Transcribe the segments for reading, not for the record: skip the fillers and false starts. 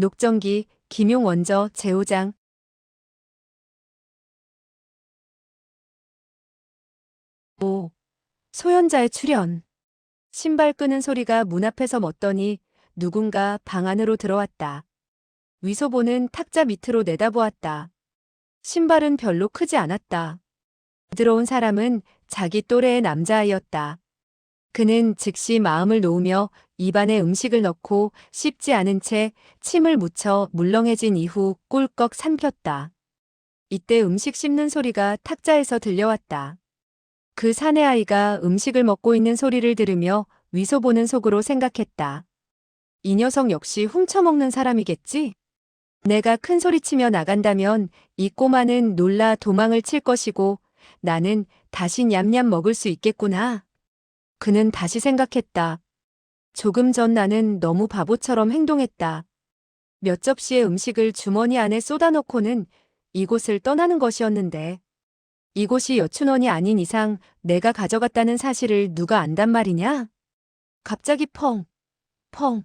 녹정기, 김용원저, 제호장. 오, 소현자의 출현. 신발 끄는 소리가 문 앞에서 멎더니 누군가 방 안으로 들어왔다. 위소보는 탁자 밑으로 내다보았다. 신발은 별로 크지 않았다. 들어온 사람은 자기 또래의 남자아이였다. 그는 즉시 마음을 놓으며 입안에 음식을 넣고 씹지 않은 채 침을 묻혀 물렁해진 이후 꿀꺽 삼켰다. 이때 음식 씹는 소리가 탁자에서 들려왔다. 그 사내 아이가 음식을 먹고 있는 소리를 들으며 위소보는 속으로 생각했다. 이 녀석 역시 훔쳐먹는 사람이겠지? 내가 큰 소리치며 나간다면 이 꼬마는 놀라 도망을 칠 것이고 나는 다시 냠냠 먹을 수 있겠구나. 그는 다시 생각했다. 조금 전 나는 너무 바보처럼 행동했다. 몇 접시의 음식을 주머니 안에 쏟아넣고는 이곳을 떠나는 것이었는데 이곳이 여춘원이 아닌 이상 내가 가져갔다는 사실을 누가 안단 말이냐? 갑자기 펑, 펑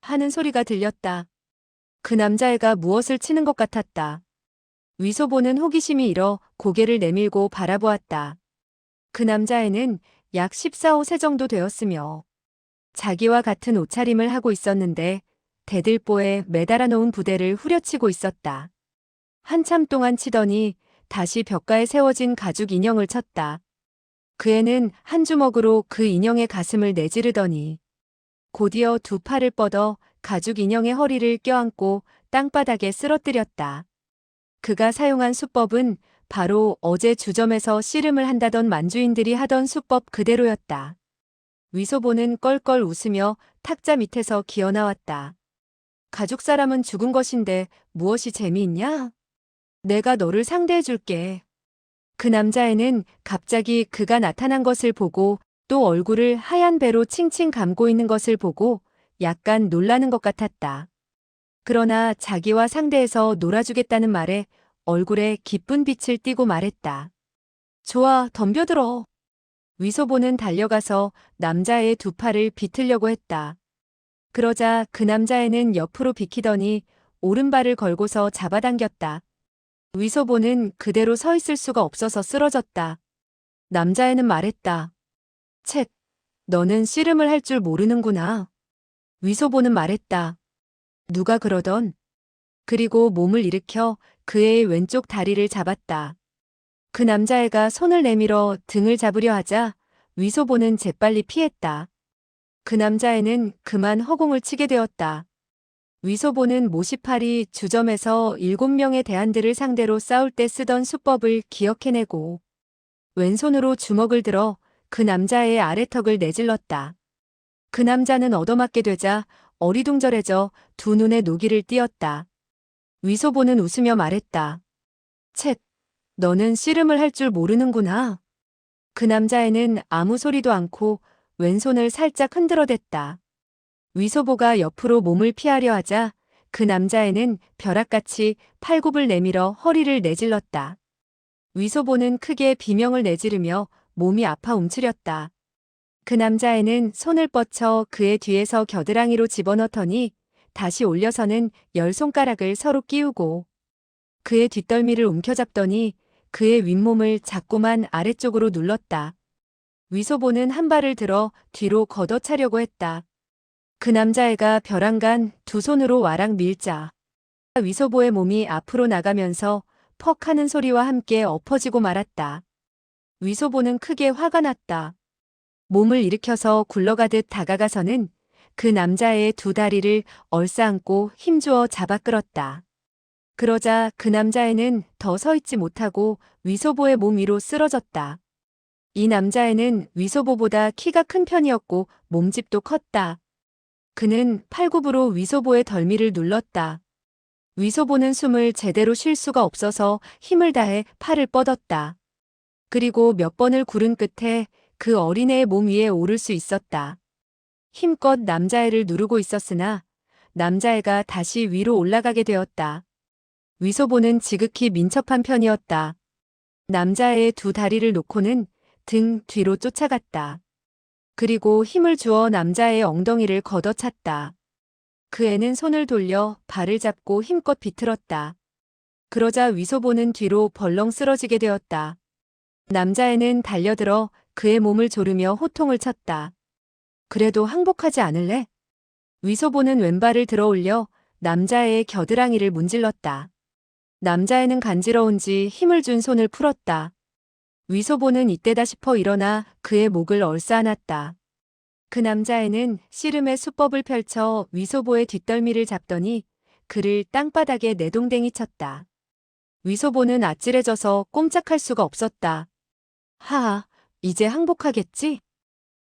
하는 소리가 들렸다. 그 남자애가 무엇을 치는 것 같았다. 위소보는 호기심이 일어 고개를 내밀고 바라보았다. 그 남자애는 약 14, 5세 정도 되었으며 자기와 같은 옷차림을 하고 있었는데 대들보에 매달아 놓은 부대를 후려치고 있었다. 한참 동안 치더니 다시 벽가에 세워진 가죽 인형을 쳤다. 그 애는 한 주먹으로 그 인형의 가슴을 내지르더니 곧이어 두 팔을 뻗어 가죽 인형의 허리를 껴안고 땅바닥에 쓰러뜨렸다. 그가 사용한 수법은 바로 어제 주점에서 씨름을 한다던 만주인들이 하던 수법 그대로였다. 위소보는 껄껄 웃으며 탁자 밑에서 기어나왔다. 가죽 사람은 죽은 것인데 무엇이 재미있냐? 내가 너를 상대해줄게. 그 남자애는 갑자기 그가 나타난 것을 보고 또 얼굴을 하얀 배로 칭칭 감고 있는 것을 보고 약간 놀라는 것 같았다. 그러나 자기와 상대해서 놀아주겠다는 말에 얼굴에 기쁜 빛을 띠고 말했다. 좋아, 덤벼들어. 위소보는 달려가서 남자애의 두 팔을 비틀려고 했다. 그러자 그 남자애는 옆으로 비키더니 오른발을 걸고서 잡아당겼다. 위소보는 그대로 서 있을 수가 없어서 쓰러졌다. 남자애는 말했다. 쳇, 너는 씨름을 할 줄 모르는구나. 위소보는 말했다. 누가 그러던? 그리고 몸을 일으켜 그 애의 왼쪽 다리를 잡았다. 그 남자애가 손을 내밀어 등을 잡으려 하자 위소보는 재빨리 피했다. 그 남자애는 그만 허공을 치게 되었다. 위소보는 모시팔이 주점에서 7명의 대한들을 상대로 싸울 때 쓰던 수법을 기억해내고 왼손으로 주먹을 들어 그 남자의 아래턱을 내질렀다. 그 남자는 얻어맞게 되자 어리둥절해져 두 눈에 노기를 띄었다. 위소보는 웃으며 말했다. 쳇, 너는 씨름을 할 줄 모르는구나. 그 남자애는 아무 소리도 않고 왼손을 살짝 흔들어댔다. 위소보가 옆으로 몸을 피하려 하자 그 남자애는 벼락같이 팔굽을 내밀어 허리를 내질렀다. 위소보는 크게 비명을 내지르며 몸이 아파 움츠렸다. 그 남자애는 손을 뻗쳐 그의 뒤에서 겨드랑이로 집어넣더니 다시 올려서는 10손가락을 서로 끼우고 그의 뒷덜미를 움켜잡더니 그의 윗몸을 자꾸만 아래쪽으로 눌렀다. 위소보는 한 발을 들어 뒤로 걷어차려고 했다. 그 남자애가 벼랑간 두 손으로 와락 밀자 위소보의 몸이 앞으로 나가면서 퍽 하는 소리와 함께 엎어지고 말았다. 위소보는 크게 화가 났다. 몸을 일으켜서 굴러가듯 다가가서는 그 남자의 두 다리를 얼싸안고 힘주어 잡아 끌었다. 그러자 그 남자애는 더 서 있지 못하고 위소보의 몸 위로 쓰러졌다. 이 남자애는 위소보보다 키가 큰 편이었고 몸집도 컸다. 그는 팔굽으로 위소보의 덜미를 눌렀다. 위소보는 숨을 제대로 쉴 수가 없어서 힘을 다해 팔을 뻗었다. 그리고 몇 번을 구른 끝에 그 어린애의 몸 위에 오를 수 있었다. 힘껏 남자애를 누르고 있었으나 남자애가 다시 위로 올라가게 되었다. 위소보는 지극히 민첩한 편이었다. 남자애의 두 다리를 놓고는 등 뒤로 쫓아갔다. 그리고 힘을 주어 남자애의 엉덩이를 걷어찼다. 그 애는 손을 돌려 발을 잡고 힘껏 비틀었다. 그러자 위소보는 뒤로 벌렁 쓰러지게 되었다. 남자애는 달려들어 그의 몸을 조르며 호통을 쳤다. 그래도 항복하지 않을래? 위소보는 왼발을 들어 올려 남자애의 겨드랑이를 문질렀다. 남자애는 간지러운지 힘을 준 손을 풀었다. 위소보는 이때다 싶어 일어나 그의 목을 얼싸안았다. 그 남자애는 씨름의 수법을 펼쳐 위소보의 뒷덜미를 잡더니 그를 땅바닥에 내동댕이 쳤다. 위소보는 아찔해져서 꼼짝할 수가 없었다. 하하, 이제 항복하겠지?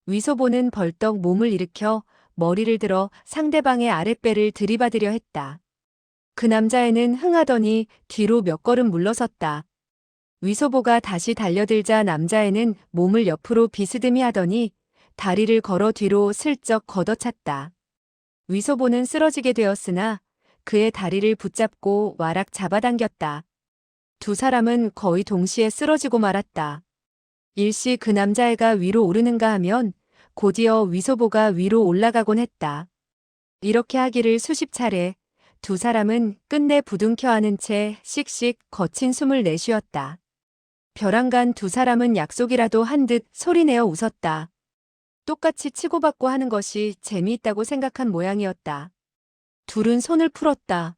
위소보는 벌떡 몸을 일으켜 머리를 들어 상대방의 아랫배를 들이받으려 했다. 그 남자애는 흥하더니 뒤로 몇 걸음 물러섰다. 위소보가 다시 달려들자 남자애는 몸을 옆으로 비스듬히 하더니 다리를 걸어 뒤로 슬쩍 걷어찼다. 위소보는 쓰러지게 되었으나 그의 다리를 붙잡고 와락 잡아당겼다. 두 사람은 거의 동시에 쓰러지고 말았다. 일시 그 남자애가 위로 오르는가 하면 곧이어 위소보가 위로 올라가곤 했다. 이렇게 하기를 수십 차례 두 사람은 끝내 부둥켜 안은 채 씩씩 거친 숨을 내쉬었다. 벼랑간 두 사람은 약속이라도 한 듯 소리내어 웃었다. 똑같이 치고받고 하는 것이 재미있다고 생각한 모양이었다. 둘은 손을 풀었다.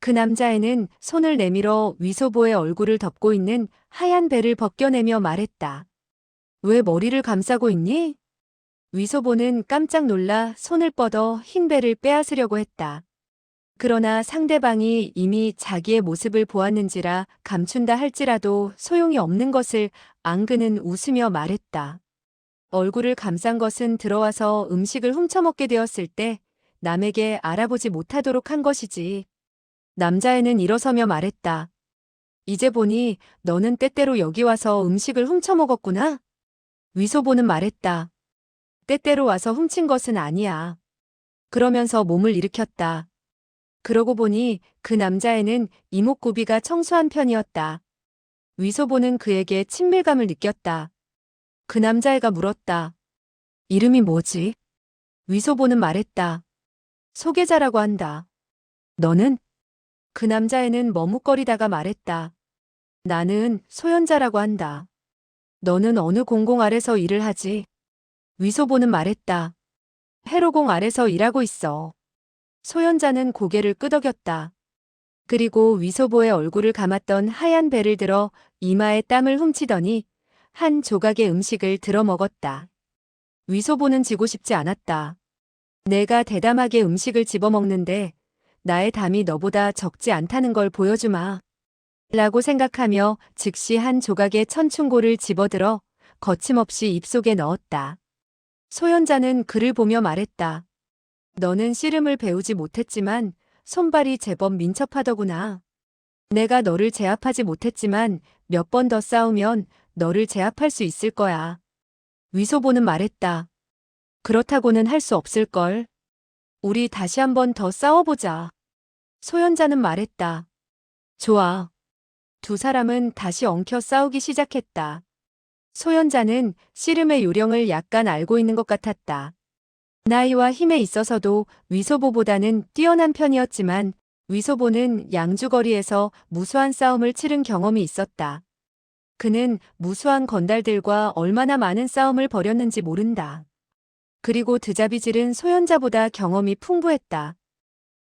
그 남자애는 손을 내밀어 위소보의 얼굴을 덮고 있는 하얀 배를 벗겨내며 말했다. 왜 머리를 감싸고 있니? 위소보는 깜짝 놀라 손을 뻗어 흰 배를 빼앗으려고 했다. 그러나 상대방이 이미 자기의 모습을 보았는지라 감춘다 할지라도 소용이 없는 것을 앙그는 웃으며 말했다. 얼굴을 감싼 것은 들어와서 음식을 훔쳐먹게 되었을 때 남에게 알아보지 못하도록 한 것이지. 남자애는 일어서며 말했다. 이제 보니 너는 때때로 여기 와서 음식을 훔쳐먹었구나? 위소보는 말했다. 때때로 와서 훔친 것은 아니야. 그러면서 몸을 일으켰다. 그러고 보니 그 남자애는 이목구비가 청소한 편이었다. 위소보는 그에게 친밀감을 느꼈다. 그 남자애가 물었다. 이름이 뭐지? 위소보는 말했다. 소개자라고 한다. 너는? 그 남자애는 머뭇거리다가 말했다. 나는 소현자라고 한다. 너는 어느 공공 아래서 일을 하지? 위소보는 말했다. 해로공 아래서 일하고 있어. 소현자는 고개를 끄덕였다. 그리고 위소보의 얼굴을 감았던 하얀 배를 들어 이마에 땀을 훔치더니 한 조각의 음식을 들어 먹었다. 위소보는 지고 싶지 않았다. 내가 대담하게 음식을 집어먹는데 나의 담이 너보다 적지 않다는 걸 보여주마. 라고 생각하며 즉시 한 조각의 천충고를 집어들어 거침없이 입속에 넣었다. 소현자는 그를 보며 말했다. 너는 씨름을 배우지 못했지만 손발이 제법 민첩하더구나. 내가 너를 제압하지 못했지만 몇 번 더 싸우면 너를 제압할 수 있을 거야. 위소보는 말했다. 그렇다고는 할 수 없을걸. 우리 다시 한 번 더 싸워보자. 소현자는 말했다. 좋아. 두 사람은 다시 엉켜 싸우기 시작했다. 소현자는 씨름의 요령을 약간 알고 있는 것 같았다. 나이와 힘에 있어서도 위소보보다는 뛰어난 편이었지만 위소보는 양주거리에서 무수한 싸움을 치른 경험이 있었다. 그는 무수한 건달들과 얼마나 많은 싸움을 벌였는지 모른다. 그리고 드자비질은 소현자보다 경험이 풍부했다.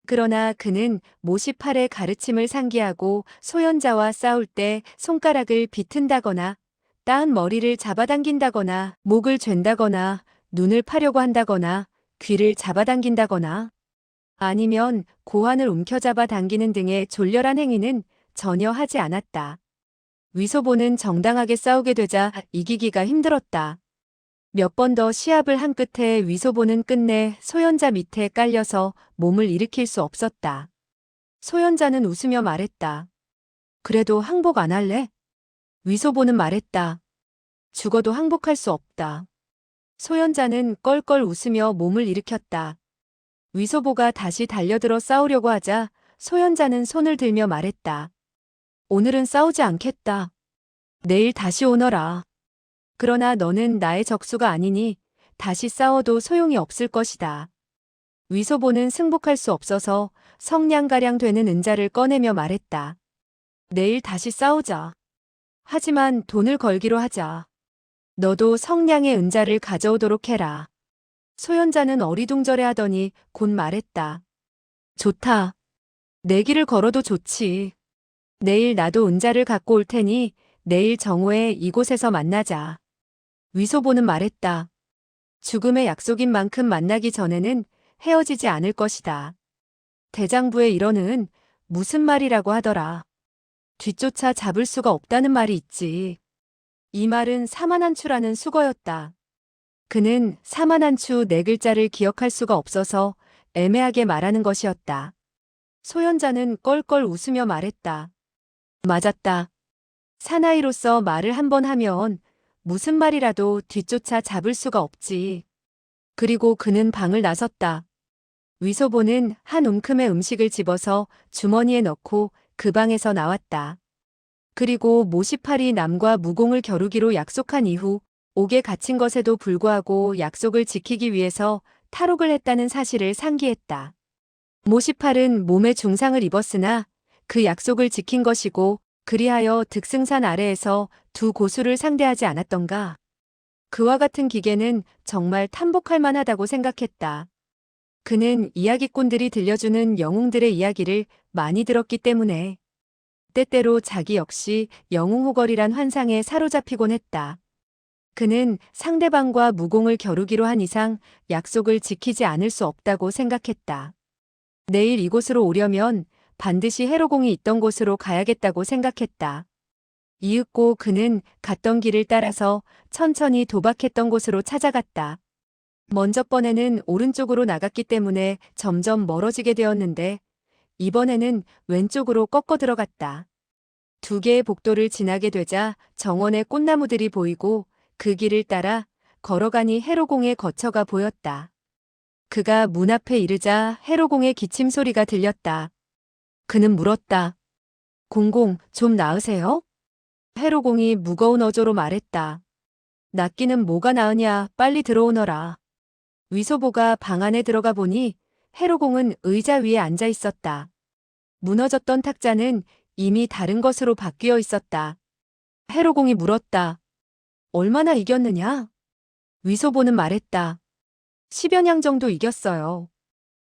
그러나 그는 모시팔의 가르침을 상기하고 소현자와 싸울 때 손가락을 비튼다거나 따은 머리를 잡아당긴다거나 목을 잰다거나 눈을 파려고 한다거나 귀를 잡아당긴다거나 아니면 고환을 움켜잡아 당기는 등의 졸렬한 행위는 전혀 하지 않았다. 위소보는 정당하게 싸우게 되자 이기기가 힘들었다. 몇 번 더 시합을 한 끝에 위소보는 끝내 소현자 밑에 깔려서 몸을 일으킬 수 없었다. 소현자는 웃으며 말했다. 그래도 항복 안 할래? 위소보는 말했다. 죽어도 항복할 수 없다. 소현자는 껄껄 웃으며 몸을 일으켰다. 위소보가 다시 달려들어 싸우려고 하자 소현자는 손을 들며 말했다. 오늘은 싸우지 않겠다. 내일 다시 오너라. 그러나 너는 나의 적수가 아니니 다시 싸워도 소용이 없을 것이다. 위소보는 승복할 수 없어서 성냥가량 되는 은자를 꺼내며 말했다. 내일 다시 싸우자. 하지만 돈을 걸기로 하자. 너도 성냥의 은자를 가져오도록 해라. 소현자는 어리둥절해하더니 곧 말했다. 좋다. 내기를 걸어도 좋지. 내일 나도 은자를 갖고 올 테니 내일 정오에 이곳에서 만나자. 위소보는 말했다. 죽음의 약속인 만큼 만나기 전에는 헤어지지 않을 것이다. 대장부의 일언은 무슨 말이라고 하더라. 뒤쫓아 잡을 수가 없다는 말이 있지. 이 말은 사만한추라는 수거였다. 그는 사만한추 네 글자를 기억할 수가 없어서 애매하게 말하는 것이었다. 소현자는 껄껄 웃으며 말했다. 맞았다. 사나이로서 말을 한 번 하면 무슨 말이라도 뒤쫓아 잡을 수가 없지. 그리고 그는 방을 나섰다. 위소보는 한 움큼의 음식을 집어서 주머니에 넣고 그 방에서 나왔다. 그리고 모시팔이 남과 무공을 겨루기로 약속한 이후 옥에 갇힌 것에도 불구하고 약속을 지키기 위해서 탈옥을 했다는 사실을 상기했다. 모시팔은 몸에 중상을 입었으나 그 약속을 지킨 것이고 그리하여 득승산 아래에서 두 고수를 상대하지 않았던가. 그와 같은 기계는 정말 탐복할 만하다고 생각했다. 그는 이야기꾼들이 들려주는 영웅들의 이야기를 많이 들었기 때문에 때때로 자기 역시 영웅호걸이란 환상에 사로잡히곤 했다. 그는 상대방과 무공을 겨루기로 한 이상 약속을 지키지 않을 수 없다고 생각했다. 내일 이곳으로 오려면 반드시 해로공이 있던 곳으로 가야겠다고 생각했다. 이윽고 그는 갔던 길을 따라서 천천히 도박했던 곳으로 찾아갔다. 먼저 번에는 오른쪽으로 나갔기 때문에 점점 멀어지게 되었는데 이번에는 왼쪽으로 꺾어 들어갔다. 두 개의 복도를 지나게 되자 정원의 꽃나무들이 보이고 그 길을 따라 걸어가니 해로공의 거처가 보였다. 그가 문 앞에 이르자 해로공의 기침 소리가 들렸다. 그는 물었다. 공공, 좀 나으세요? 해로공이 무거운 어조로 말했다. 낫기는 뭐가 나으냐, 빨리 들어오너라. 위소보가 방 안에 들어가 보니 해로공은 의자 위에 앉아 있었다. 무너졌던 탁자는 이미 다른 것으로 바뀌어 있었다. 해로공이 물었다. 얼마나 이겼느냐? 위소보는 말했다. 10여 냥 정도 이겼어요.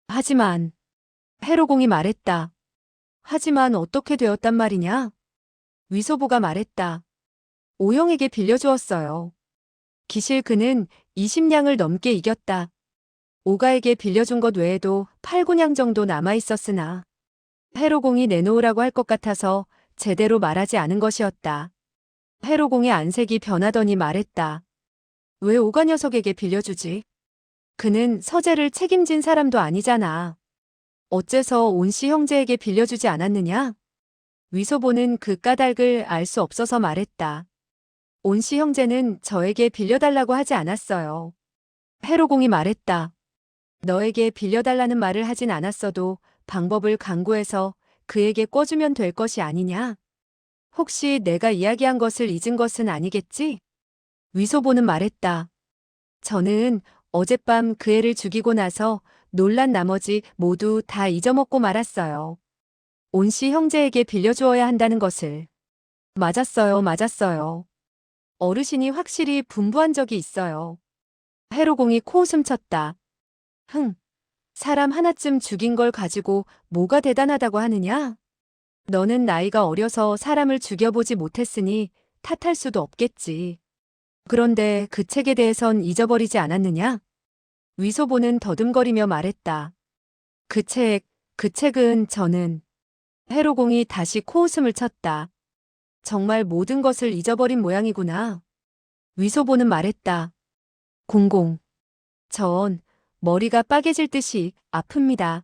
하지만, 해로공이 말했다. 하지만 어떻게 되었단 말이냐? 위소보가 말했다. 오영에게 빌려주었어요. 기실 그는 20냥을 넘게 이겼다. 오가에게 빌려준 것 외에도 8, 9냥 정도 남아있었으나 해로공이 내놓으라고 할 것 같아서 제대로 말하지 않은 것이었다. 해로공의 안색이 변하더니 말했다. 왜 오가 녀석에게 빌려주지? 그는 서재를 책임진 사람도 아니잖아. 어째서 온씨 형제에게 빌려주지 않았느냐? 위소보는 그 까닭을 알 수 없어서 말했다. 온씨 형제는 저에게 빌려달라고 하지 않았어요. 해로공이 말했다. 너에게 빌려달라는 말을 하진 않았어도 방법을 강구해서 그에게 꿔주면 될 것이 아니냐? 혹시 내가 이야기한 것을 잊은 것은 아니겠지? 위소보는 말했다. 저는 어젯밤 그 애를 죽이고 나서 놀란 나머지 모두 다 잊어먹고 말았어요. 온씨 형제에게 빌려주어야 한다는 것을. 맞았어요, 맞았어요. 어르신이 확실히 분부한 적이 있어요. 해로공이 코웃음 쳤다. 흥, 사람 하나쯤 죽인 걸 가지고 뭐가 대단하다고 하느냐? 너는 나이가 어려서 사람을 죽여보지 못했으니 탓할 수도 없겠지. 그런데 그 책에 대해선 잊어버리지 않았느냐? 위소보는 더듬거리며 말했다. 그 책은 저는. 해로공이 다시 코웃음을 쳤다. 정말 모든 것을 잊어버린 모양이구나. 위소보는 말했다. 공공. 전 머리가 빠개질 듯이 아픕니다.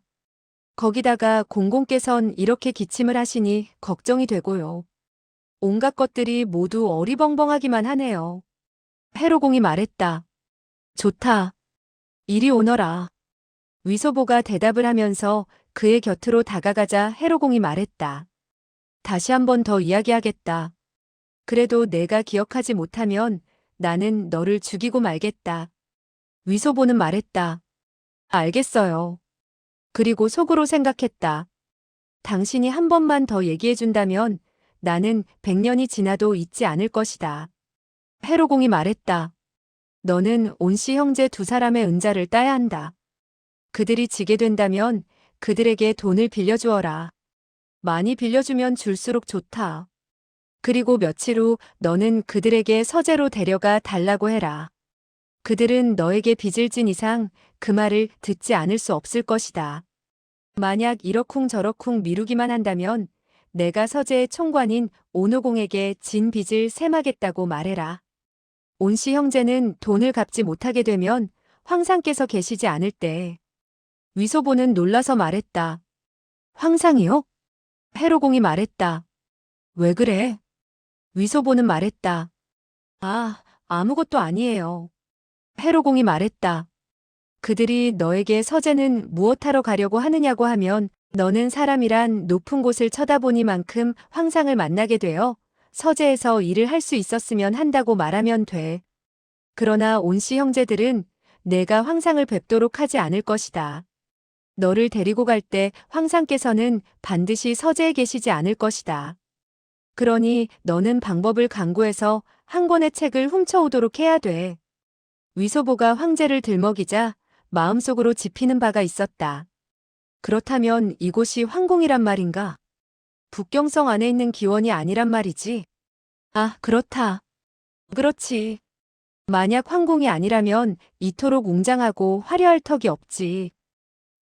거기다가 공공께선 이렇게 기침을 하시니 걱정이 되고요. 온갖 것들이 모두 어리벙벙하기만 하네요. 해로공이 말했다. 좋다. 이리 오너라. 위소보가 대답을 하면서 그의 곁으로 다가가자 해로공이 말했다. 다시 한 번 더 이야기하겠다. 그래도 내가 기억하지 못하면 나는 너를 죽이고 말겠다. 위소보는 말했다. 알겠어요. 그리고 속으로 생각했다. 당신이 한 번만 더 얘기해준다면 나는 100년이 지나도 잊지 않을 것이다. 해로공이 말했다. 너는 온씨 형제 두 사람의 은자를 따야 한다. 그들이 지게 된다면 그들에게 돈을 빌려주어라. 많이 빌려주면 줄수록 좋다. 그리고 며칠 후 너는 그들에게 서재로 데려가 달라고 해라. 그들은 너에게 빚을 진 이상 그 말을 듣지 않을 수 없을 것이다. 만약 이러쿵저러쿵 미루기만 한다면 내가 서재의 총관인 온호공에게 진 빚을 셈하겠다고 말해라. 온씨 형제는 돈을 갚지 못하게 되면 황상께서 계시지 않을 때. 위소보는 놀라서 말했다. 황상이요? 해로공이 말했다. 왜 그래? 위소보는 말했다. 아, 아무것도 아니에요. 해로공이 말했다. 그들이 너에게 서재는 무엇하러 가려고 하느냐고 하면 너는 사람이란 높은 곳을 쳐다보니만큼 황상을 만나게 되어 서재에서 일을 할 수 있었으면 한다고 말하면 돼. 그러나 온씨 형제들은 내가 황상을 뵙도록 하지 않을 것이다. 너를 데리고 갈 때 황상께서는 반드시 서재에 계시지 않을 것이다. 그러니 너는 방법을 강구해서 한 권의 책을 훔쳐오도록 해야 돼. 위소보가 황제를 들먹이자 마음속으로 짚히는 바가 있었다. 그렇다면 이곳이 황궁이란 말인가? 북경성 안에 있는 기원이 아니란 말이지. 아, 그렇다. 그렇지. 만약 황궁이 아니라면 이토록 웅장하고 화려할 턱이 없지.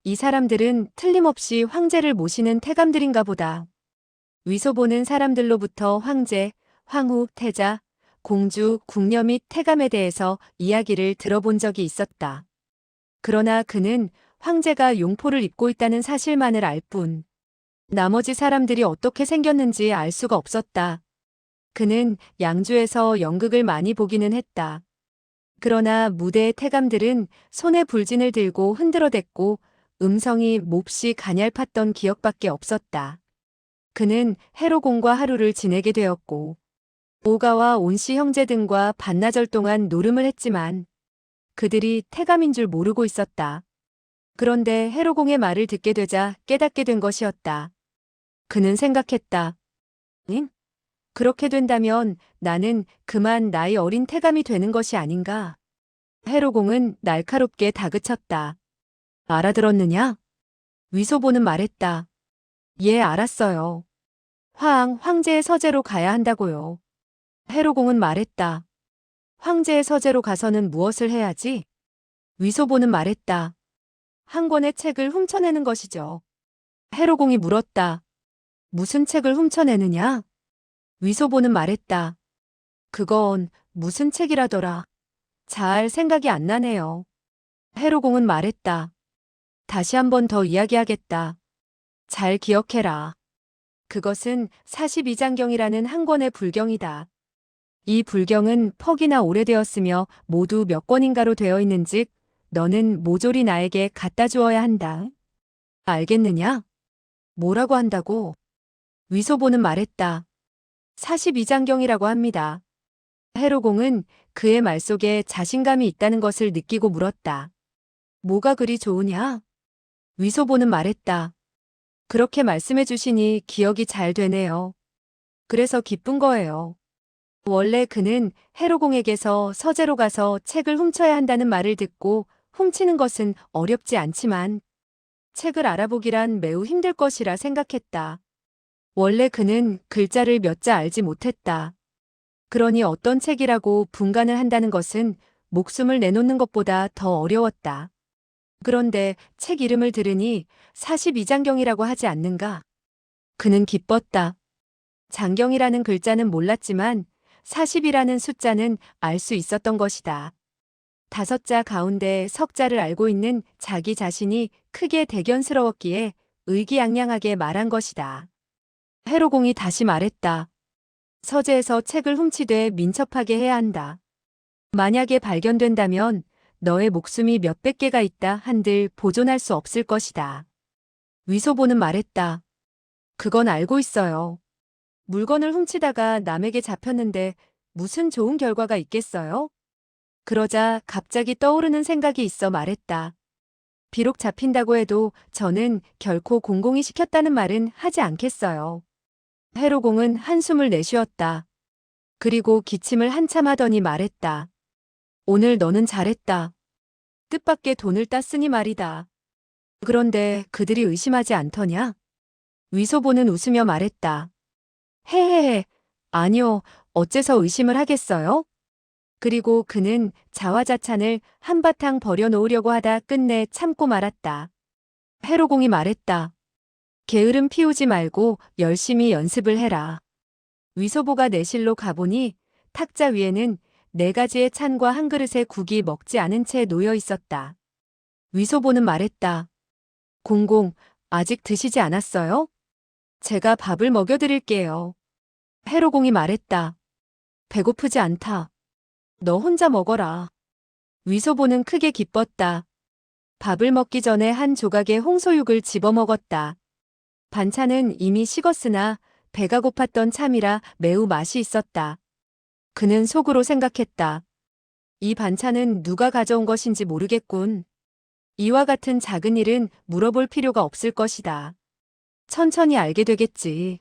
이 사람들은 틀림없이 황제를 모시는 태감들인가 보다. 위소보는 사람들로부터 황제, 황후, 태자, 공주, 궁녀 및 태감에 대해서 이야기를 들어본 적이 있었다. 그러나 그는 황제가 용포를 입고 있다는 사실만을 알 뿐, 나머지 사람들이 어떻게 생겼는지 알 수가 없었다. 그는 양주에서 연극을 많이 보기는 했다. 그러나 무대의 태감들은 손에 불진을 들고 흔들어댔고 음성이 몹시 가냘팠던 기억밖에 없었다. 그는 해로공과 하루를 지내게 되었고 오가와 온씨 형제 등과 반나절 동안 노름을 했지만 그들이 태감인 줄 모르고 있었다. 그런데 해로공의 말을 듣게 되자 깨닫게 된 것이었다. 그는 생각했다. 응? 그렇게 된다면 나는 그만 나이 어린 태감이 되는 것이 아닌가? 해로공은 날카롭게 다그쳤다. 알아들었느냐? 위소보는 말했다. 예, 알았어요. 황제의 서재로 가야 한다고요. 해로공은 말했다. 황제의 서재로 가서는 무엇을 해야지? 위소보는 말했다. 한 권의 책을 훔쳐내는 것이죠. 해로공이 물었다. 무슨 책을 훔쳐내느냐? 위소보는 말했다. 그건 무슨 책이라더라. 잘 생각이 안 나네요. 해로공은 말했다. 다시 한 번 더 이야기하겠다. 잘 기억해라. 그것은 42장경이라는 한 권의 불경이다. 이 불경은 퍽이나 오래되었으며 모두 몇 권인가로 되어 있는즉 너는 모조리 나에게 갖다 주어야 한다. 알겠느냐? 뭐라고 한다고? 위소보는 말했다. 42장경이라고 합니다. 해로공은 그의 말 속에 자신감이 있다는 것을 느끼고 물었다. 뭐가 그리 좋으냐? 위소보는 말했다. 그렇게 말씀해 주시니 기억이 잘 되네요. 그래서 기쁜 거예요. 원래 그는 해로공에게서 서재로 가서 책을 훔쳐야 한다는 말을 듣고 훔치는 것은 어렵지 않지만 책을 알아보기란 매우 힘들 것이라 생각했다. 원래 그는 글자를 몇 자 알지 못했다. 그러니 어떤 책이라고 분간을 한다는 것은 목숨을 내놓는 것보다 더 어려웠다. 그런데 책 이름을 들으니 42장경이라고 하지 않는가? 그는 기뻤다. 장경이라는 글자는 몰랐지만 40이라는 숫자는 알 수 있었던 것이다. 5자 가운데 석자를 알고 있는 자기 자신이 크게 대견스러웠기에 의기양양하게 말한 것이다. 해로공이 다시 말했다. 서재에서 책을 훔치되 민첩하게 해야 한다. 만약에 발견된다면 너의 목숨이 몇백 개가 있다 한들 보존할 수 없을 것이다. 위소보는 말했다. 그건 알고 있어요. 물건을 훔치다가 남에게 잡혔는데 무슨 좋은 결과가 있겠어요? 그러자 갑자기 떠오르는 생각이 있어 말했다. 비록 잡힌다고 해도 저는 결코 공공이 시켰다는 말은 하지 않겠어요. 해로공은 한숨을 내쉬었다. 그리고 기침을 한참 하더니 말했다. 오늘 너는 잘했다. 뜻밖의 돈을 땄으니 말이다. 그런데 그들이 의심하지 않더냐? 위소보는 웃으며 말했다. 헤헤헤, 아니요, 어째서 의심을 하겠어요? 그리고 그는 자화자찬을 한바탕 버려놓으려고 하다 끝내 참고 말았다. 해로공이 말했다. 게으름 피우지 말고 열심히 연습을 해라. 위소보가 내실로 가보니 탁자 위에는 4가지의 찬과 한 그릇의 국이 먹지 않은 채 놓여 있었다. 위소보는 말했다. 공공, 아직 드시지 않았어요? 제가 밥을 먹여드릴게요. 해로공이 말했다. 배고프지 않다. 너 혼자 먹어라. 위소보는 크게 기뻤다. 밥을 먹기 전에 한 조각의 홍소육을 집어먹었다. 반찬은 이미 식었으나 배가 고팠던 참이라 매우 맛이 있었다. 그는 속으로 생각했다. 이 반찬은 누가 가져온 것인지 모르겠군. 이와 같은 작은 일은 물어볼 필요가 없을 것이다. 천천히 알게 되겠지.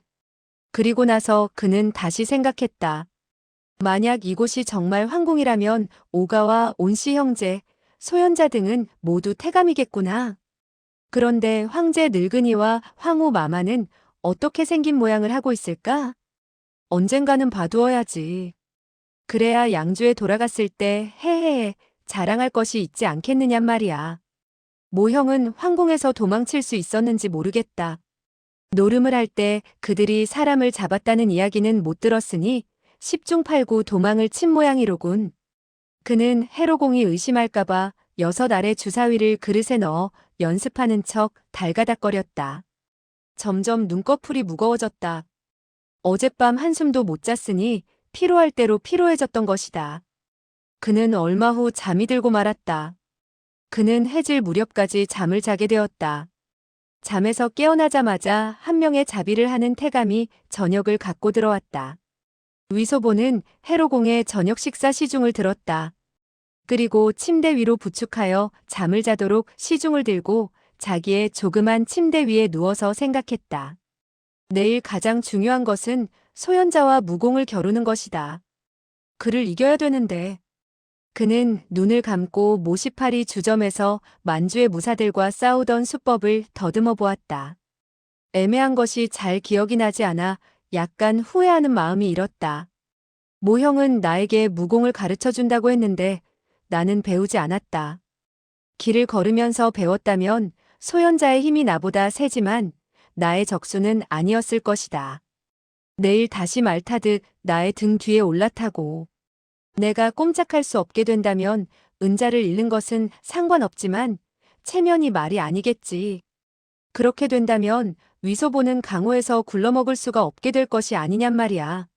그리고 나서 그는 다시 생각했다. 만약 이곳이 정말 황궁이라면 오가와 온씨 형제, 소현자 등은 모두 태감이겠구나. 그런데 황제 늙은이와 황후 마마는 어떻게 생긴 모양을 하고 있을까? 언젠가는 봐두어야지. 그래야 양주에 돌아갔을 때 헤헤헤 자랑할 것이 있지 않겠느냔 말이야. 모형은 황궁에서 도망칠 수 있었는지 모르겠다. 노름을 할 때 그들이 사람을 잡았다는 이야기는 못 들었으니 10중 8구 도망을 친 모양이로군. 그는 해로공이 의심할까봐 6알의 주사위를 그릇에 넣어 연습하는 척 달가닥거렸다. 점점 눈꺼풀이 무거워졌다. 어젯밤 한숨도 못 잤으니 피로할 대로 피로해졌던 것이다. 그는 얼마 후 잠이 들고 말았다. 그는 해질 무렵까지 잠을 자게 되었다. 잠에서 깨어나자마자 한 명의 자비를 하는 태감이 저녁을 갖고 들어왔다. 위소보는 해로공의 저녁 식사 시중을 들었다. 그리고 침대 위로 부축하여 잠을 자도록 시중을 들고 자기의 조그만 침대 위에 누워서 생각했다. 내일 가장 중요한 것은 소현자와 무공을 겨루는 것이다. 그를 이겨야 되는데. 그는 눈을 감고 모시파리 주점에서 만주의 무사들과 싸우던 수법을 더듬어 보았다. 애매한 것이 잘 기억이 나지 않아 약간 후회하는 마음이 일었다. 모형은 나에게 무공을 가르쳐 준다고 했는데 나는 배우지 않았다. 길을 걸으면서 배웠다면 소현자의 힘이 나보다 세지만 나의 적수는 아니었을 것이다. 내일 다시 말 타듯 나의 등 뒤에 올라타고 내가 꼼짝할 수 없게 된다면 은자를 잃는 것은 상관없지만 체면이 말이 아니겠지. 그렇게 된다면 위소보는 강호에서 굴러먹을 수가 없게 될 것이 아니냔 말이야.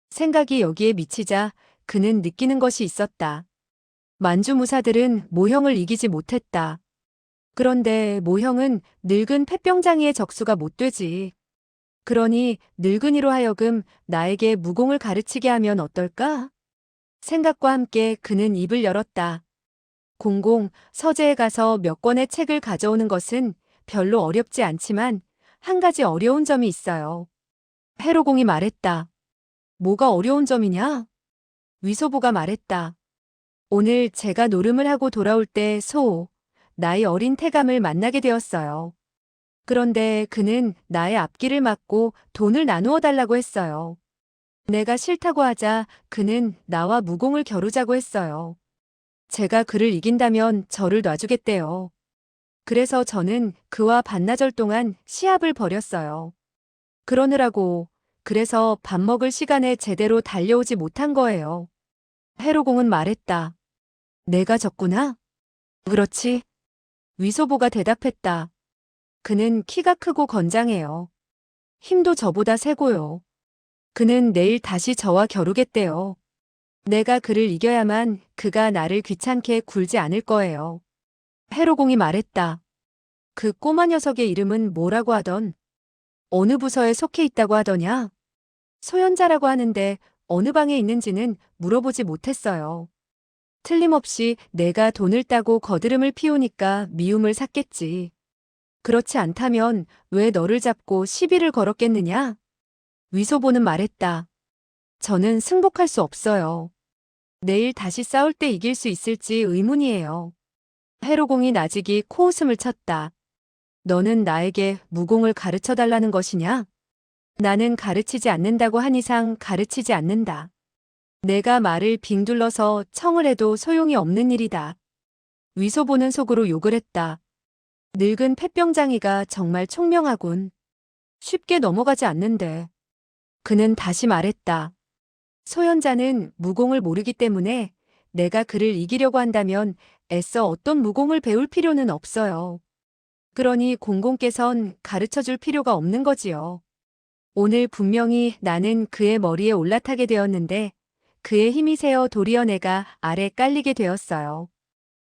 생각이 여기에 미치자 그는 느끼는 것이 있었다. 만주무사들은 모형을 이기지 못했다. 그런데 모형은 늙은 폐병장이의 적수가 못 되지. 그러니 늙은이로 하여금 나에게 무공을 가르치게 하면 어떨까? 생각과 함께 그는 입을 열었다. 공공, 서재에 가서 몇 권의 책을 가져오는 것은 별로 어렵지 않지만 한 가지 어려운 점이 있어요. 해로공이 말했다. 뭐가 어려운 점이냐? 위소보가 말했다. 오늘 제가 노름을 하고 돌아올 때 나이 어린 태감을 만나게 되었어요. 그런데 그는 나의 앞길을 막고 돈을 나누어 달라고 했어요. 내가 싫다고 하자 그는 나와 무공을 겨루자고 했어요. 제가 그를 이긴다면 저를 놔주겠대요. 그래서 저는 그와 반나절 동안 시합을 벌였어요. 그래서 밥 먹을 시간에 제대로 달려오지 못한 거예요. 해로공은 말했다. 내가 졌구나? 그렇지. 위소보가 대답했다. 그는 키가 크고 건장해요. 힘도 저보다 세고요. 그는 내일 다시 저와 겨루겠대요. 내가 그를 이겨야만 그가 나를 귀찮게 굴지 않을 거예요. 해로공이 말했다. 그 꼬마 녀석의 이름은 뭐라고 하던? 어느 부서에 속해 있다고 하더냐? 소현자라고 하는데 어느 방에 있는지는 물어보지 못했어요. 틀림없이 내가 돈을 따고 거드름을 피우니까 미움을 샀겠지. 그렇지 않다면 왜 너를 잡고 시비를 걸었겠느냐? 위소보는 말했다. 저는 승복할 수 없어요. 내일 다시 싸울 때 이길 수 있을지 의문이에요. 해로공이 나직이 코웃음을 쳤다. 너는 나에게 무공을 가르쳐 달라는 것이냐? 나는 가르치지 않는다고 한 이상 가르치지 않는다. 내가 말을 빙둘러서 청을 해도 소용이 없는 일이다. 위소보는 속으로 욕을 했다. 늙은 폐병장이가 정말 총명하군. 쉽게 넘어가지 않는데. 그는 다시 말했다. 소현자는 무공을 모르기 때문에 내가 그를 이기려고 한다면 애써 어떤 무공을 배울 필요는 없어요. 그러니 공공께선 가르쳐줄 필요가 없는 거지요. 오늘 분명히 나는 그의 머리에 올라타게 되었는데 그의 힘이 세어 도리어 내가 아래 깔리게 되었어요.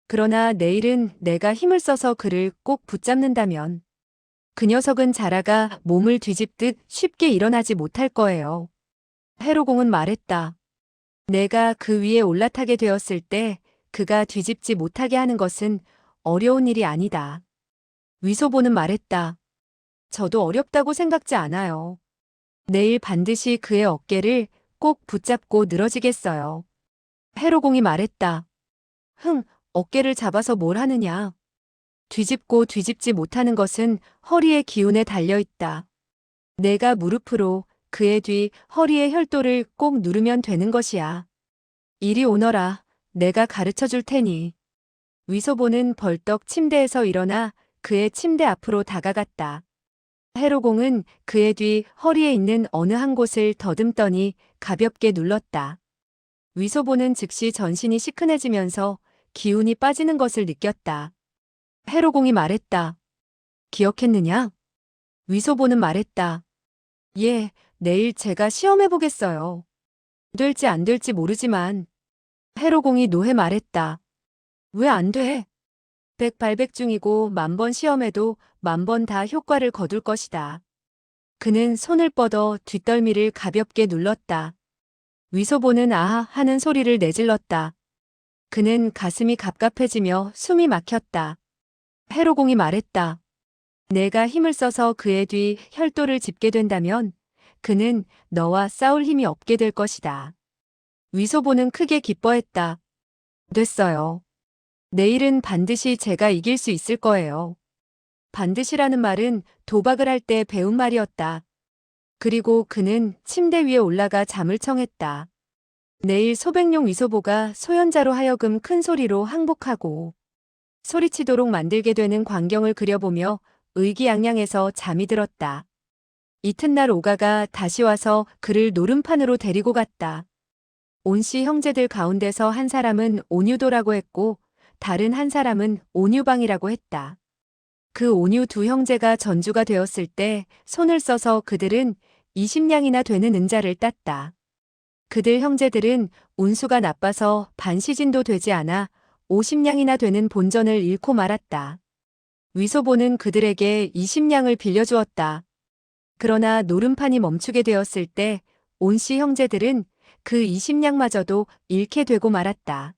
그러나 내일은 내가 힘을 써서 그를 꼭 붙잡는다면 그 녀석은 자라가 몸을 뒤집듯 쉽게 일어나지 못할 거예요. 해로공은 말했다. 내가 그 위에 올라타게 되었을 때 그가 뒤집지 못하게 하는 것은 어려운 일이 아니다. 위소보는 말했다. 저도 어렵다고 생각지 않아요. 내일 반드시 그의 어깨를 꼭 붙잡고 늘어지겠어요. 해로공이 말했다. 어깨를 잡아서 뭘 하느냐. 뒤집고 뒤집지 못하는 것은 허리의 기운에 달려 있다. 내가 무릎으로 그의 뒤 허리의 혈도를 꼭 누르면 되는 것이야. 이리 오너라. 내가 가르쳐 줄 테니. 위소보는 벌떡 침대에서 일어나 그의 침대 앞으로 다가갔다. 해로공은 그의 뒤 허리에 있는 어느 한 곳을 더듬더니 가볍게 눌렀다. 위소보는 즉시 전신이 시큰해지면서 기운이 빠지는 것을 느꼈다. 해로공이 말했다. 기억했느냐? 위소보는 말했다. 예, 내일 제가 시험해보겠어요. 될지 안 될지 모르지만. 해로공이 노해 말했다. 왜 안 돼? 백발백중이고 만번 시험해도 만번 다 효과를 거둘 것이다. 그는 손을 뻗어 뒷덜미를 가볍게 눌렀다. 위소보는 아하 하는 소리를 내질렀다. 그는 가슴이 갑갑해지며 숨이 막혔다. 해로공이 말했다. 내가 힘을 써서 그의 뒤 혈도를 짚게 된다면 그는 너와 싸울 힘이 없게 될 것이다. 위소보는 크게 기뻐했다. 됐어요. 내일은 반드시 제가 이길 수 있을 거예요. 반드시라는 말은 도박을 할 때 배운 말이었다. 그리고 그는 침대 위에 올라가 잠을 청했다. 내일 소백룡 위소보가 소현자로 하여금 큰 소리로 항복하고 소리치도록 만들게 되는 광경을 그려보며 의기양양해서 잠이 들었다. 이튿날 오가가 다시 와서 그를 노름판으로 데리고 갔다. 온씨 형제들 가운데서 한 사람은 온유도라고 했고 다른 한 사람은 온유방이라고 했다. 그 온유 두 형제가 전주가 되었을 때 손을 써서 그들은 20냥이나 되는 은자를 땄다. 그들 형제들은 운수가 나빠서 반시진도 되지 않아 50냥이나 되는 본전을 잃고 말았다. 위소보는 그들에게 20냥을 빌려주었다. 그러나 노름판이 멈추게 되었을 때 온씨 형제들은 그 20냥마저도 잃게 되고 말았다.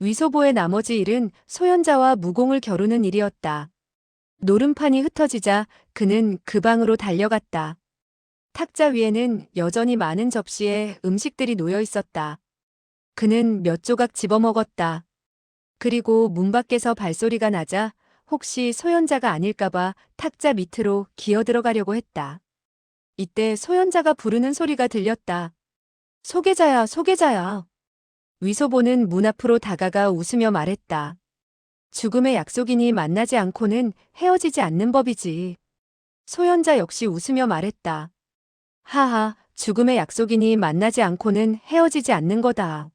위소보의 나머지 일은 소현자와 무공을 겨루는 일이었다. 노름판이 흩어지자 그는 그 방으로 달려갔다. 탁자 위에는 여전히 많은 접시에 음식들이 놓여 있었다. 그는 몇 조각 집어먹었다. 그리고 문 밖에서 발소리가 나자 혹시 소현자가 아닐까봐 탁자 밑으로 기어들어가려고 했다. 이때 소현자가 부르는 소리가 들렸다. 소계자야, 소계자야. 위소보는 문 앞으로 다가가 웃으며 말했다. 죽음의 약속이니 만나지 않고는 헤어지지 않는 법이지. 소현자 역시 웃으며 말했다. 하하, 죽음의 약속이니 만나지 않고는 헤어지지 않는 거다.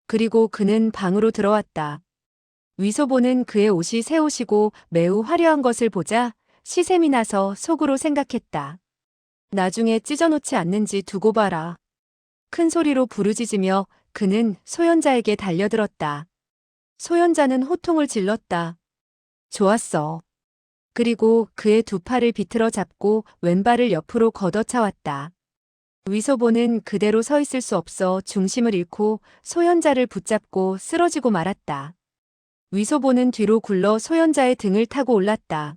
그리고 그는 방으로 들어왔다. 위소보는 그의 옷이 새 옷이고 매우 화려한 것을 보자 시샘이 나서 속으로 생각했다. 나중에 찢어놓지 않는지 두고 봐라. 큰 소리로 부르짖으며 그는 소현자에게 달려들었다. 소현자는 호통을 질렀다. 좋았어. 그리고 그의 두 팔을 비틀어 잡고 왼발을 옆으로 걷어차왔다. 위소보는 그대로 서 있을 수 없어 중심을 잃고 소현자를 붙잡고 쓰러지고 말았다. 위소보는 뒤로 굴러 소현자의 등을 타고 올랐다.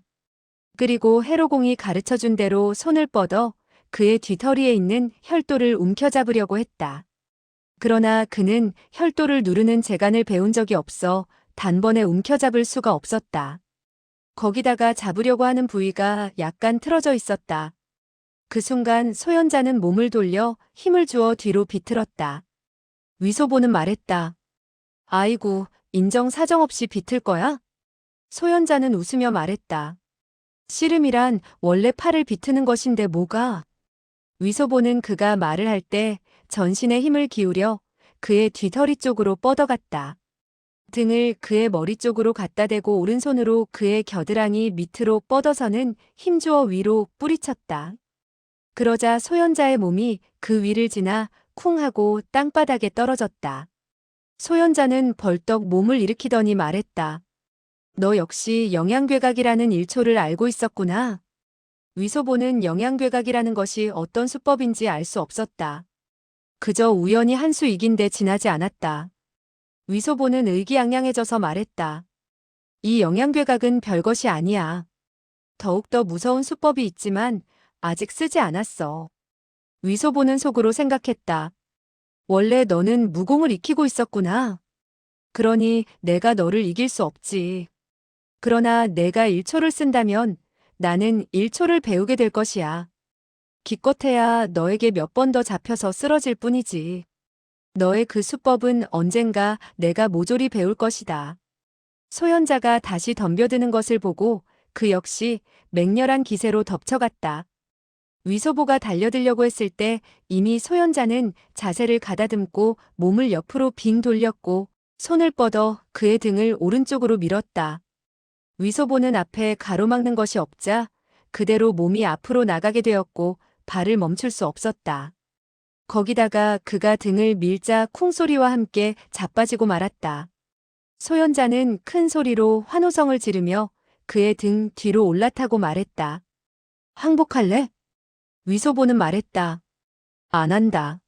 그리고 해로공이 가르쳐준 대로 손을 뻗어 그의 뒤터리에 있는 혈도를 움켜잡으려고 했다. 그러나 그는 혈도를 누르는 재간을 배운 적이 없어 단번에 움켜잡을 수가 없었다. 거기다가 잡으려고 하는 부위가 약간 틀어져 있었다. 그 순간 소현자는 몸을 돌려 힘을 주어 뒤로 비틀었다. 위소보는 말했다. 아이고, 인정 사정없이 비틀 거야? 소현자는 웃으며 말했다. 씨름이란 원래 팔을 비트는 것인데 뭐가? 위소보는 그가 말을 할 때 전신에 힘을 기울여 그의 뒤터리 쪽으로 뻗어갔다. 등을 그의 머리 쪽으로 갖다 대고 오른손으로 그의 겨드랑이 밑으로 뻗어서는 힘주어 위로 뿌리쳤다. 그러자 소현자의 몸이 그 위를 지나 쿵 하고 땅바닥에 떨어졌다. 소현자는 벌떡 몸을 일으키더니 말했다. 너 역시 영양괴각이라는 일초를 알고 있었구나. 위소보는 영양괴각이라는 것이 어떤 수법인지 알 수 없었다. 그저 우연히 한 수 이긴 데 지나지 않았다. 위소보는 의기양양해져서 말했다. 이 영양괴각은 별것이 아니야. 더욱더 무서운 수법이 있지만 아직 쓰지 않았어. 위소보는 속으로 생각했다. 원래 너는 무공을 익히고 있었구나. 그러니 내가 너를 이길 수 없지. 그러나 내가 1초를 쓴다면 나는 1초를 배우게 될 것이야. 기껏해야 너에게 몇 번 더 잡혀서 쓰러질 뿐이지. 너의 그 수법은 언젠가 내가 모조리 배울 것이다. 소현자가 다시 덤벼드는 것을 보고 그 역시 맹렬한 기세로 덮쳐갔다. 위소보가 달려들려고 했을 때 이미 소현자는 자세를 가다듬고 몸을 옆으로 빙 돌렸고 손을 뻗어 그의 등을 오른쪽으로 밀었다. 위소보는 앞에 가로막는 것이 없자 그대로 몸이 앞으로 나가게 되었고 발을 멈출 수 없었다. 거기다가 그가 등을 밀자 쿵소리와 함께 자빠지고 말았다. 소현자는 큰 소리로 환호성을 지르며 그의 등 뒤로 올라타고 말했다. 항복할래? 위소보는 말했다. 안 한다.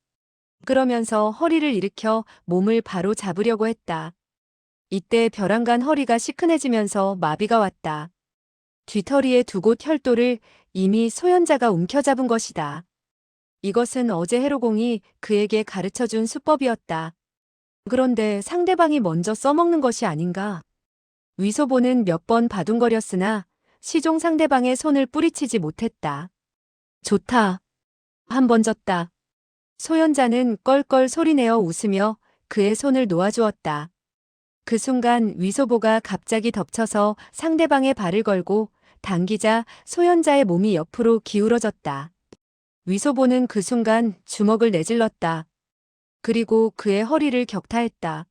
그러면서 허리를 일으켜 몸을 바로 잡으려고 했다. 이때 벼랑간 허리가 시큰해지면서 마비가 왔다. 뒤터리의 두 곳 혈도를 이미 소현자가 움켜잡은 것이다. 이것은 어제 해로공이 그에게 가르쳐준 수법이었다. 그런데 상대방이 먼저 써먹는 것이 아닌가. 위소보는 몇 번 바둥거렸으나 시종 상대방의 손을 뿌리치지 못했다. 좋다. 한 번 졌다. 소현자는 껄껄 소리내어 웃으며 그의 손을 놓아주었다. 그 순간 위소보가 갑자기 덮쳐서 상대방의 발을 걸고 당기자 소현자의 몸이 옆으로 기울어졌다. 위소보는 그 순간 주먹을 내질렀다. 그리고 그의 허리를 격타했다.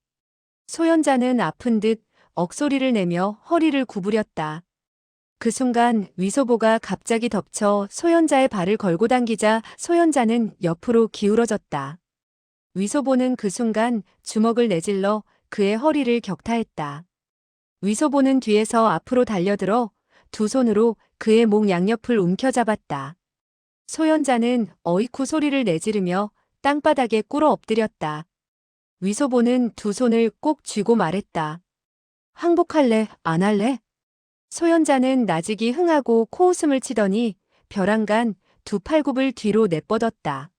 소현자는 아픈 듯 억소리를 내며 허리를 구부렸다. 그 순간 위소보가 갑자기 덮쳐 소현자의 발을 걸고 당기자 소현자는 옆으로 기울어졌다. 위소보는 그 순간 주먹을 내질러 그의 허리를 격타했다. 위소보는 뒤에서 앞으로 달려들어 두 손으로 그의 목 양옆을 움켜잡았다. 소현자는 어이쿠 소리를 내지르며 땅바닥에 꿇어 엎드렸다. 위소보는 두 손을 꼭 쥐고 말했다. 항복할래, 안 할래? 소현자는 나직이 흥하고 코웃음을 치더니 벼랑간 두 팔굽을 뒤로 내뻗었다.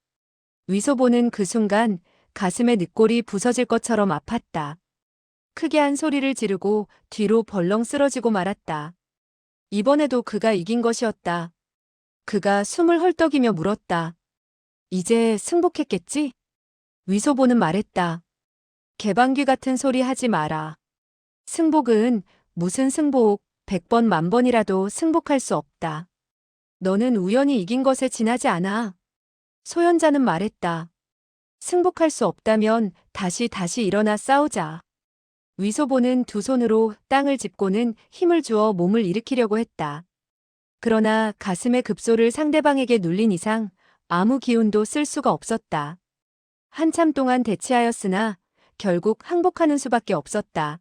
위소보는 그 순간 가슴에 늑골이 부서질 것처럼 아팠다. 크게 한 소리를 지르고 뒤로 벌렁 쓰러지고 말았다. 이번에도 그가 이긴 것이었다. 그가 숨을 헐떡이며 물었다. 이제 승복했겠지? 위소보는 말했다. 개방귀 같은 소리 하지 마라. 승복은 무슨 승복, 100번 만번이라도 승복할 수 없다. 너는 우연히 이긴 것에 지나지 않아. 소현자는 말했다. 승복할 수 없다면 다시 일어나 싸우자. 위소보는 두 손으로 땅을 짚고는 힘을 주어 몸을 일으키려고 했다. 그러나 가슴의 급소를 상대방에게 눌린 이상 아무 기운도 쓸 수가 없었다. 한참 동안 대치하였으나 결국 항복하는 수밖에 없었다.